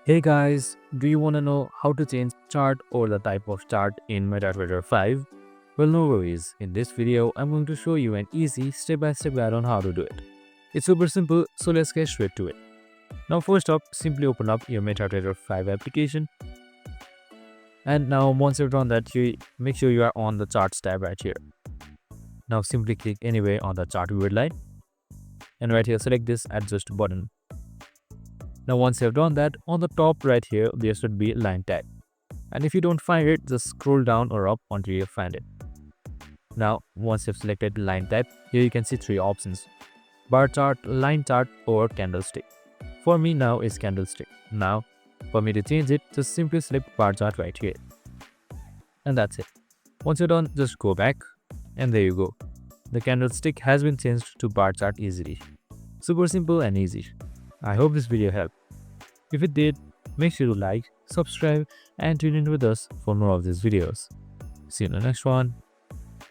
Hey guys, do you want to know how to change chart or the type of chart in MetaTrader 5? Well, no worries. In this video, I'm going to show you an easy step-by-step guide on how to do it. It's super simple, so let's get straight to it. Now first up, simply open up your MetaTrader 5 application. And now once you've done that, you make sure you are on the charts tab right here. Now simply click anywhere on the chart viewer line. And right here, select this adjust button. Now once you have done that, on the top right here, there should be line type. And if you don't find it, just scroll down or up until you find it. Now once you've selected line type, here you can see three options: bar chart, line chart or candlestick. For me now is candlestick. Now for me to change it, just simply select bar chart right here. And that's it. Once you're done, just go back and there you go. The candlestick has been changed to bar chart easily. Super simple and easy. I hope this video helped. If it did, make sure to like, subscribe and tune in with us for more of these videos. See you in the next one.